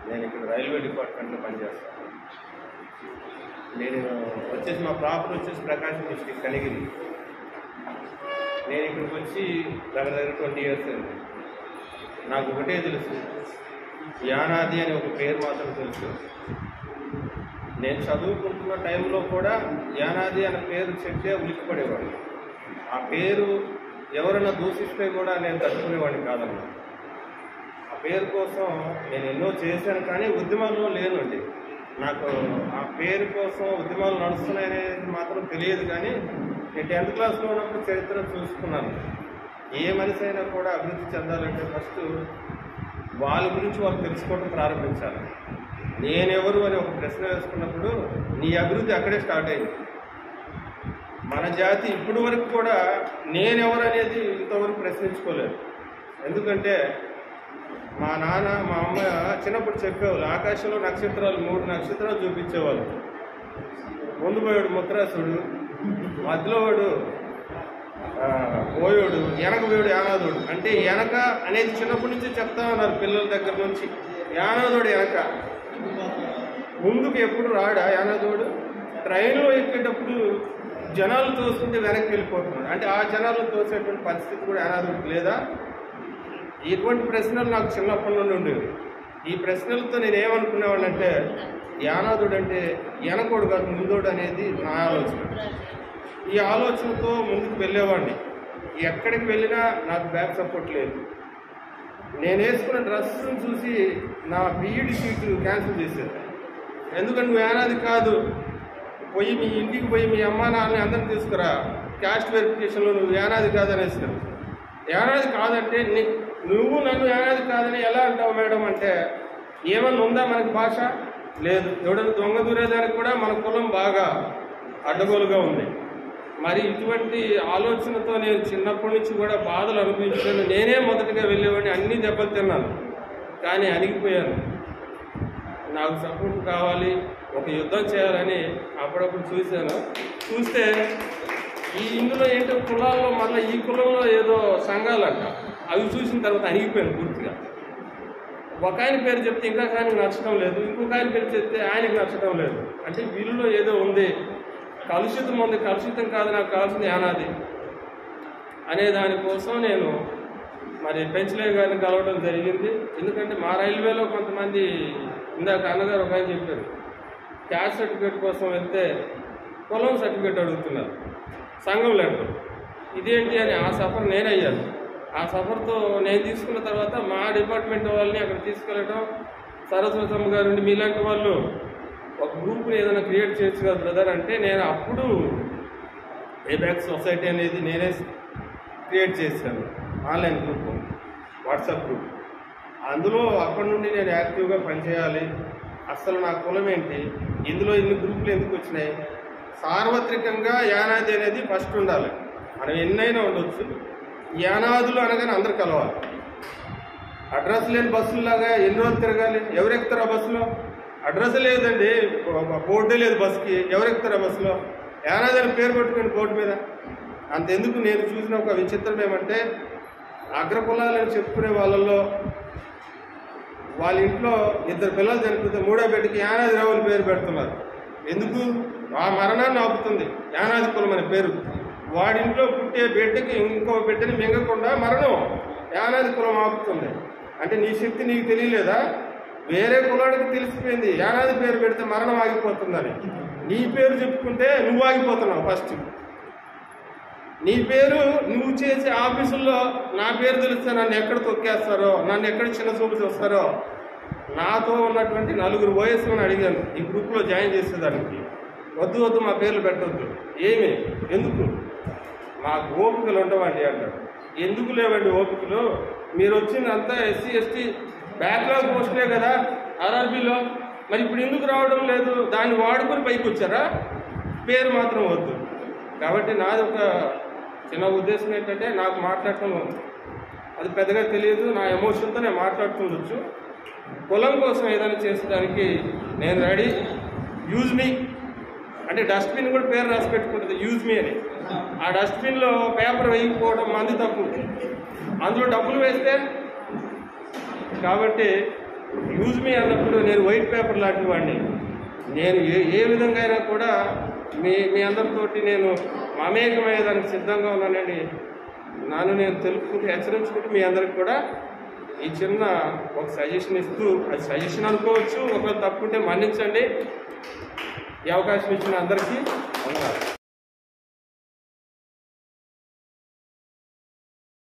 నేను ఇక్కడ రైల్వే డిపార్ట్మెంట్లో పనిచేస్తాను. నేను వచ్చేసి మా ప్రాపర్ వచ్చేసి ప్రకాశం డిస్ట్రిక్ట్ కనిగిరి. నేను ఇక్కడికి వచ్చి దగ్గర 20 years అయింది. నాకు ఒకటే తెలుసు, యానాది అనే ఒక పేరు మాత్రం తెలుసు. నేను చదువుకుంటున్న టైంలో కూడా యానాది అనే పేరు చెప్తే ఉలిక్కిపడేవాడు. ఆ పేరు ఎవరైనా దూషిస్తే కూడా నేను తట్టుకునేవాడిని కాదన్నమాట. ఆ పేరు కోసం నేను ఎన్నో చేశాను, కానీ ఉద్యమాల్లో లేనండి. నాకు ఆ పేరు కోసం ఉద్యమాలు నడుస్తున్నాయనేది మాత్రం తెలియదు. కానీ నేను 10th క్లాస్లో ఉన్నప్పుడు చరిత్ర చూసుకున్నాను. ఏ మనిషి అయినా కూడా అభివృద్ధి చెందాలంటే ఫస్ట్ వాళ్ళ గురించి వాళ్ళు తెలుసుకోవడం ప్రారంభించాలి. నేనెవరు అని ఒక ప్రశ్న వేసుకున్నప్పుడు నీ అభివృద్ధి అక్కడే స్టార్ట్ అయింది. మన జాతి ఇప్పటి వరకు కూడా నేనెవరు అనేది ఇంతవరకు ప్రశ్నించుకోలేదు. ఎందుకంటే మా నాన్న మా అమ్మ చిన్నప్పుడు చెప్పేవాళ్ళు, ఆకాశంలో నక్షత్రాలు 3 నక్షత్రాలు చూపించేవాళ్ళు. ముందు పోయాడు ముత్రాసుడు, మధ్యలో వాడు పోయాడు, వెనక పోయాడు యానాదుడు. అంటే వెనక అనేది చిన్నప్పటి నుంచి చెప్తా ఉన్నారు పిల్లల దగ్గర నుంచి. యానాదుడు వెనక, ముందుకు ఎప్పుడు రాడా యానాదుడు. ట్రైన్లో ఎక్కేటప్పుడు జనాలు తోసుకుంటే వెనక్కి వెళ్ళిపోతున్నాడు. అంటే ఆ జనాలు తోసేటువంటి పరిస్థితి కూడా యానాదుడికి లేదా? ఇటువంటి ప్రశ్నలు నాకు చిన్నప్పటి నుండి ఉండేవి. ఈ ప్రశ్నలతో నేను ఏమనుకునేవాడినంటే యానాదుడు అంటే వెనకోడు కాదు ముందోడు అనేది నా ఆలోచన. ఈ ఆలోచనతో ముందుకు వెళ్ళేవాడిని. ఎక్కడికి వెళ్ళినా నాకు బ్యాక్ సపోర్ట్ లేదు. నేను వేసుకున్న డ్రెస్సును చూసి నా బీఈడి సీటు క్యాన్సిల్ చేశారు. ఎందుకంటే నువ్వు యానాది కాదు, పోయి మీ ఇంటికి పోయి మీ అమ్మా నాన్నని అందరిని తీసుకురా, క్యాస్ట్ వెరిఫికేషన్లో నువ్వు యానాది కాదనేస్తారు. యానాది కాదంటే నువ్వు నన్ను యానాది కాదని ఎలా అంటావు మేడం అంటే, ఏమన్నా ఉందా మనకి భాష? లేదు. ఎవడన్నా దొంగ దూరేదానికి కూడా మన కులం బాగా అడ్డగోలుగా ఉంది. మరి ఇటువంటి ఆలోచనతో నేను చిన్నప్పటి నుంచి కూడా బాధలు అనుభవించాను. నేనే మొదటగా వెళ్ళేవాడిని, అన్ని దెబ్బలు తిన్నాను, కానీ అణిగిపోయాను. నాకు సపోర్ట్ కావాలి, ఒక యుద్ధం చేయాలని అప్పుడప్పుడు చూస్తే ఇందులో ఏంటో కులాల్లో మళ్ళీ ఈ కులంలో ఏదో సంఘాలంట, అవి చూసిన తర్వాత అణిగిపోయాను పూర్తిగా. ఒక ఆయన పేరు చెప్తే ఇంకా ఆయనకు నచ్చడం లేదు, ఇంకొక ఆయన పేరు చెప్తే ఆయనకు నచ్చడం లేదు. అంటే వీళ్ళలో ఏదో ఉంది, కలుషితం ఉంది. కలుషితం కాదు, నాకు కావాల్సింది యానాది అనే దానికోసం నేను మరి పెంచలే గారిని కలవడం జరిగింది. ఎందుకంటే మా రైల్వేలో కొంతమంది, ఇందాక అన్నగారు ఒక ఆయన చెప్పారు, క్యాస్ట్ సర్టిఫికేట్ కోసం వెళ్తే కులం సర్టిఫికేట్ అడుగుతున్నారు, సంఘం లెటర్. ఇదేంటి అని ఆ సఫర్ నేనయ్యాను. ఆ సఫర్తో నేను తీసుకున్న తర్వాత మా డిపార్ట్మెంట్ వాళ్ళని అక్కడ తీసుకెళ్ళటం, సరస్వతమ్మ గారు ఉండి మీలాంటి వాళ్ళు ఒక గ్రూప్ని ఏదైనా క్రియేట్ చేయొచ్చు కదా బ్రదర్ అంటే, నేను అప్పుడు ఏబ్యాక్ సొసైటీ అనేది నేనే క్రియేట్ చేశాను. Online group, WhatsApp group. అందులో అప్పటి నుండి నేను యాక్టివ్గా పనిచేయాలి. అసలు నా కులం ఏంటి, ఇందులో ఇన్ని గ్రూపులు ఎందుకు వచ్చినాయి, సార్వత్రికంగా యానాది అనేది ఫస్ట్ ఉండాలి. మనం ఎన్నైనా ఉండొచ్చు, యానాదులు అనగానే అందరు కలవాలి. అడ్రస్ లేని బస్సులాగా ఎన్ని రోజులు తిరగాలి? ఎవరెక్కుతారా బస్సులో? అడ్రస్ లేదండి, బోర్డే లేదు బస్సుకి, ఎవరెక్కుతారా బస్సులో? యానాది అని పేరు పెట్టుకుని బోర్డు మీద. అంతెందుకు, నేను చూసిన ఒక విచిత్రం ఏమంటే, అగ్రకులాలని చెప్పుకునే వాళ్ళల్లో వాళ్ళ ఇంట్లో 2 పిల్లలు చనిపోతే 3వ బిడ్డకి యానాది రావు అని పేరు పెడుతున్నారు. ఎందుకు? ఆ మరణాన్ని ఆపుతుంది యానాది కులం అనే పేరు. వాడింట్లో పుట్టే బిడ్డకి ఇంకో బిడ్డని మింగకుండా మరణం యానాది కులం ఆపుతుంది. అంటే నీ శక్తి నీకు తెలియలేదా? వేరే కులానికి తెలిసిపోయింది యానాది పేరు పెడితే మరణం ఆగిపోతుందని. నీ పేరు చెప్పుకుంటే నువ్వు ఆగిపోతున్నావు. ఫస్ట్ నీ పేరు నువ్వు చేసే ఆఫీసుల్లో నా పేరు తెలిస్తే నన్ను ఎక్కడ తొక్కేస్తారో, నన్ను ఎక్కడ చిన్న చూపు చూస్తారో. నాతో ఉన్నటువంటి 4 వయస్సులను అడిగాను ఈ గ్రూప్లో జాయిన్ చేసేదానికి. వద్దు మా పేర్లు పెట్టవద్దు. ఏమి, ఎందుకు? మాకు ఓపికలు ఉండవండి అంటారు. ఎందుకు లేవండి ఓపికలు? మీరు వచ్చిందంతా ఎస్సీ ఎస్టీ బ్యాక్లాగ్ పోస్టులే కదా ఆర్ఆర్బీలో, మరి ఇప్పుడు ఎందుకు రావడం లేదు? దాన్ని వాడుకొని పైకి వచ్చారా? పేరు మాత్రం వద్దు. కాబట్టి నాది ఒక చిన్న ఉద్దేశం ఏంటంటే, నాకు మాట్లాడటం అది పెద్దగా తెలియదు, నా ఎమోషన్తో నేను మాట్లాడుతుండొచ్చు. కులం కోసం ఏదైనా చేసేదానికి నేను రెడీ. యూజ్ మీ అంటే డస్ట్బిన్ కూడా పేరు రాసి పెట్టుకుంటుంది, యూజ్ మీ అని. ఆ డస్ట్బిన్లో పేపర్ వేయకపోవడం మంది తప్పు, అందులో డబ్బులు వేస్తే. కాబట్టి యూజ్ మీ అన్నప్పుడు నేను వైట్ పేపర్ లాంటి వాడిని. నేను ఏ విధంగా అయినా కూడా మీ అందరితోటి నేను మమేకమయ్యేదానికి సిద్ధంగా ఉన్నానండి. నన్ను నేను తెలుపుకుంటూ హెచ్చరించుకుంటూ మీ అందరికి కూడా ఈ చిన్న ఒక సజెషన్ ఇస్తూ, అది సజెషన్ అనుకోవచ్చు, ఒకవేళ తప్పుంటే మన్నించండి. ఈ అవకాశం ఇచ్చిన అందరికీ వందనాలు.